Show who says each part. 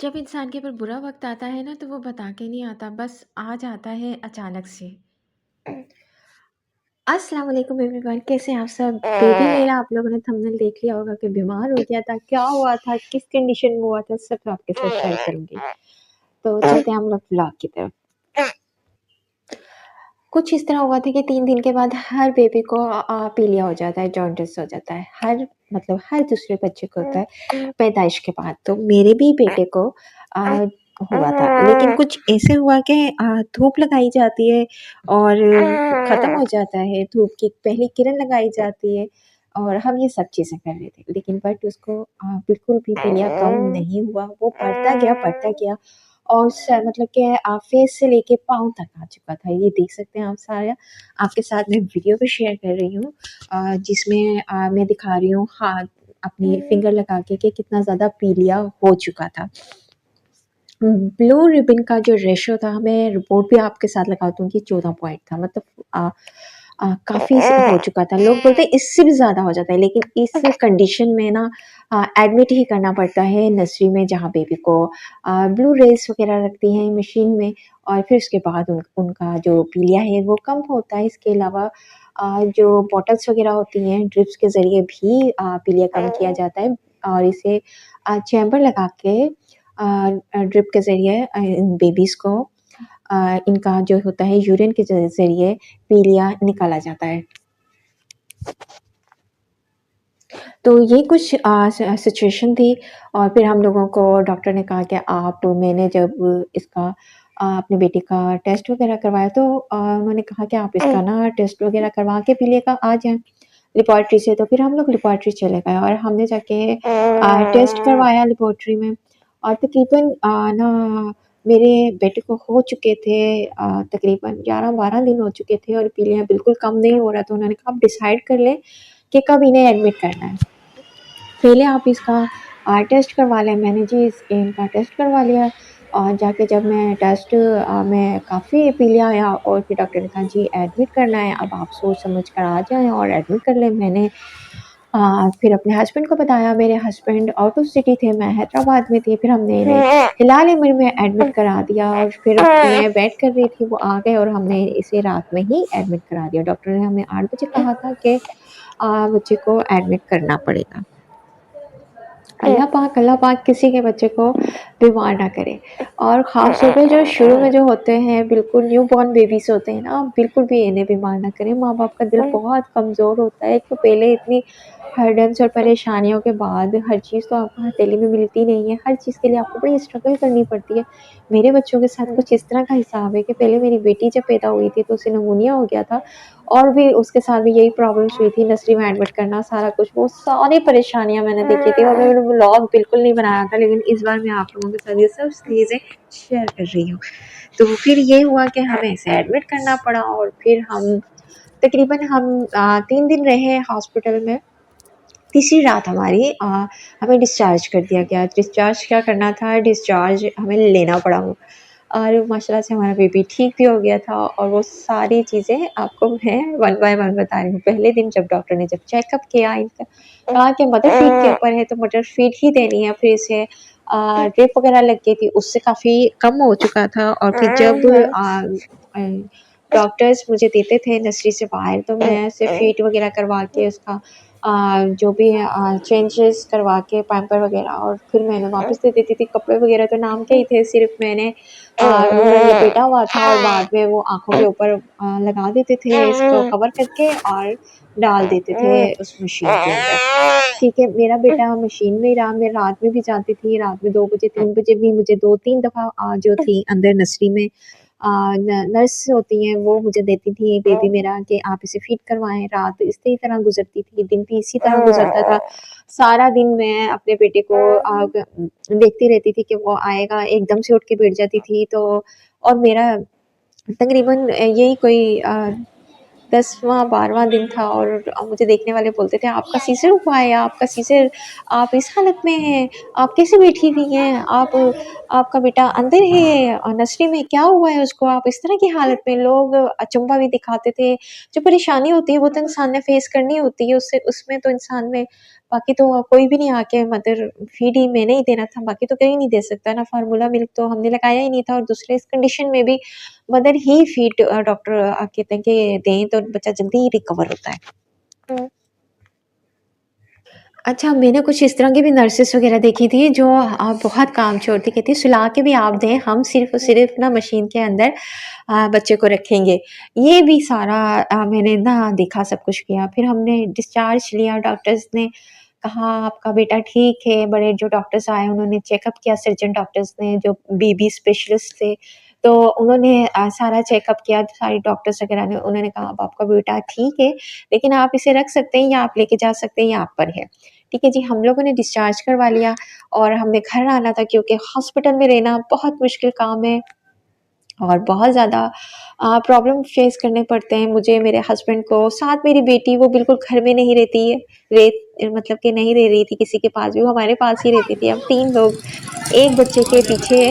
Speaker 1: जब इंसान के ऊपर बुरा वक़्त आता है ना, तो वो बता के नहीं आता, बस आ जाता है अचानक से। अस्सलाम वालेकुम एवरीवन, कैसे हैं आप सब? बेबी मेरा आप लोगों ने थंबनेल देख लिया होगा कि बीमार हो गया था, क्या हुआ था, किस कंडीशन में हुआ था, सब मैं आपके साथ शेयर करूँगी। तो चलते हैं हम लोग व्लॉग की तरफ। कुछ इस तरह हुआ था कि 3 दिन के बाद हर बेबी को पीलिया हो जाता है, जॉन्डिस हो जाता है। हर दूसरे बच्चे को होता है पैदाइश के बाद। तो मेरे भी बेटे को हुआ था, लेकिन कुछ ऐसे हुआ कि धूप लगाई जाती है और ख़त्म हो जाता है, धूप की पहली किरण लगाई जाती है और हम ये सब चीज़ें कर रहे थे। लेकिन बट उसको बिल्कुल भी पीलिया कम नहीं हुआ, वो बढ़ता गया और मतलब कि फेस से लेके पाँव तक आ चुका था। ये देख सकते हैं आप सारा, आपके साथ मैं वीडियो भी शेयर कर रही हूँ जिसमें मैं दिखा रही हूँ हाथ अपनी फिंगर लगा के कि कितना ज़्यादा पीलिया हो चुका था। ब्लू रिबन का जो रेशो था, मैं रिपोर्ट भी आपके साथ लगा दूँगी, 14 पॉइंट था। मतलब काफ़ी हो चुका था। लोग बोलते हैं इससे भी ज़्यादा हो जाता है, लेकिन इस कंडीशन में ना एडमिट ही करना पड़ता है नर्सरी में, जहाँ बेबी को ब्लू रेज़ वग़ैरह रखती हैं मशीन में और फिर उसके बाद उनका जो पीलिया है वो कम होता है। इसके अलावा जो बॉटल्स वग़ैरह होती हैं, ड्रिप्स के ज़रिए भी पीलिया कम किया जाता है और इसे चैम्बर लगा के ड्रिप के ज़रिए इन बेबीज़ को इनका जो होता है यूरिन के ज़रिए पीलिया निकाला जाता है। तो ये कुछ सिचुएशन थी और फिर हम लोगों को डॉक्टर ने कहा कि मैंने जब इसका अपने बेटे का टेस्ट वग़ैरह करवाया, तो उन्होंने कहा कि आप इसका ना टेस्ट वग़ैरह करवा के पीलिया का आ जाएँ लेबॉरेटरी से। तो फिर हम लोग लेबॉरेटरी चले गए और हमने जाके टेस्ट करवाया लेबॉरेटरी में और तकरीबन ना मेरे बेटे को हो चुके थे तकरीबन 11-12 दिन हो चुके थे और पीलिया बिल्कुल कम नहीं हो रहा था। उन्होंने कहा आप डिसाइड कर लें कि कब इन्हें एडमिट करना है। पहले आप इसका टेस्ट करवा लें। मैंने जी इनका टेस्ट करवा लिया और जाके जब मैं टेस्ट में काफ़ी पीलिया आया और फिर डॉक्टर ने कहा जी एडमिट करना है, अब आप सोच समझ कर आ जाएँ और एडमिट कर लें। मैंने फिर अपने हस्बैंड को बताया, मेरे हस्बैंड आउट ऑफ सिटी थे, मैं हैदराबाद में थी, फिर हमने इन्हें हिलाल एमर में एडमिट करा दिया और फिर मैं वेट कर रही थी, वो आ गए और हमने इसे रात में ही एडमिट करा दिया। डॉक्टर ने हमें 8 बजे कहा था कि बच्चे को एडमिट करना पड़ेगा। अल्लाह पाक किसी के बच्चे को बीमार ना करे और ख़ास तौर पे जो शुरू में जो होते हैं, बिल्कुल न्यूबॉर्न बेबीज़ होते हैं ना, बिल्कुल भी इन्हें बीमार ना करें। माँ-बाप का दिल बहुत कमज़ोर होता है, एक तो पहले इतनी हर्डन्स और परेशानियों के बाद हर चीज़ तो आपको हथेली में मिलती नहीं है, हर चीज़ के लिए आपको बड़ी स्ट्रगल करनी पड़ती है। मेरे बच्चों के साथ कुछ इस तरह का हिसाब है कि पहले मेरी बेटी जब पैदा हुई थी तो उसे निमोनिया हो गया था और भी उसके साथ भी यही प्रॉब्लम्स हुई थी, नर्सरी में एडमिट करना, सारा कुछ, वो सारी परेशानियाँ मैंने देखी थी और मैंने व्लॉग बिल्कुल नहीं बनाया था, लेकिन इस बार मैं आप लोगों के साथ ये सब चीज़ें शेयर कर रही हूँ। तो फिर ये हुआ कि हमें इसे एडमिट करना पड़ा और फिर हम 3 दिन रहे हॉस्पिटल में। तीसरी रात हमें डिस्चार्ज कर दिया गया। डिस्चार्ज क्या करना था, डिस्चार्ज हमें लेना पड़ा और माशाल्लाह से हमारा बेबी ठीक भी हो गया था और वो सारी चीज़ें आपको मैं वन बाय वन बता रही हूँ। पहले दिन जब डॉक्टर ने जब चेकअप किया, इनका कहा कि मदर फीड के ऊपर है तो मदर फीड ही देनी है। फिर इसे ड्रिप वग़ैरह लग गई थी, उससे काफ़ी कम हो चुका था और फिर जब डॉक्टर्स मुझे देते थे नर्सरी से बाहर, तो मैं ऐसे फीड वग़ैरह करवा के उसका जो भी है चेंजेस करवा के पैम्पर वग़ैरह और फिर मैंने वापस दे देती थी। कपड़े वग़ैरह तो नाम के ही थे, सिर्फ़ मैंने लपेटा हुआ था और बाद में वो आँखों के ऊपर लगा देते थे, इसको कवर करके और डाल देते थे उस मशीन के अंदर। ठीक है, मेरा बेटा मशीन में ही रहा, मैं रात में भी जाती थी, रात में 2 बजे, 3 बजे भी मुझे 2-3 दफ़ा जो थी अंदर नर्सरी में नर्स होती हैं, वो मुझे देती थी बेबी मेरा कि आप इसे फीड करवाएँ। रात इसी तरह गुज़रती थी, दिन भी इसी तरह गुज़रता था। सारा दिन मैं अपने बेटे को देखती रहती थी कि वो आएगा, एकदम से उठ के बैठ जाती थी। तो और मेरा तकरीबन यही कोई 10वाँ 12वाँ दिन था और मुझे देखने वाले बोलते थे आपका सीज़र हुआ है, आपका सीज़र, आप इस हालत में हैं, आप कैसे बैठी हुई हैं? आपका बेटा अंदर है नर्सरी में, क्या हुआ है उसको? आप इस तरह की हालत में, लोग अचंभा भी दिखाते थे। जो परेशानी होती है वो तो इंसान ने फेस करनी होती है, उससे उसमें तो इंसान में बाकी तो कोई भी नहीं आके मदर फीड ही मैंने ही देना था, बाकी तो कोई नहीं दे सकता ना, फ़ॉर्मूला मिल्क तो हमने लगाया ही नहीं था और दूसरे इस कंडीशन में भी मदर ही फीड डॉक्टर कहते हैं कि दें तो बच्चा जल्दी ही रिकवर होता है। अच्छा, मैंने कुछ इस तरह की भी नर्सेस वग़ैरह देखी थी जो बहुत काम छोड़ती कहती सुला के भी आप दें, हम सिर्फ़ और सिर्फ़ ना मशीन के अंदर बच्चे को रखेंगे। ये भी सारा मैंने ना देखा सब कुछ किया। फिर हमने डिस्चार्ज लिया, डॉक्टर्स ने कहा आपका बेटा ठीक है, बड़े जो डॉक्टर्स आए उन्होंने चेकअप किया, सर्जन डॉक्टर्स ने जो बेबी स्पेशलिस्ट थे, तो उन्होंने सारा चेकअप किया, सारे डॉक्टर्स वग़ैरह ने उन्होंने कहा अब आपका बेटा ठीक है, लेकिन आप इसे रख सकते हैं या आप लेके जा सकते हैं, ये आप पर है। ठीक है जी, हम लोगों ने डिस्चार्ज करवा लिया और हमने घर आना था क्योंकि हॉस्पिटल में रहना बहुत मुश्किल काम है और बहुत ज़्यादा प्रॉब्लम फेस करने पड़ते हैं मुझे, मेरे हस्बैंड को, साथ मेरी बेटी वो बिल्कुल घर में नहीं रहती है, मतलब कि नहीं रह रही थी किसी के पास भी, वो हमारे पास ही रहती थी। हम 3 लोग एक बच्चे के पीछे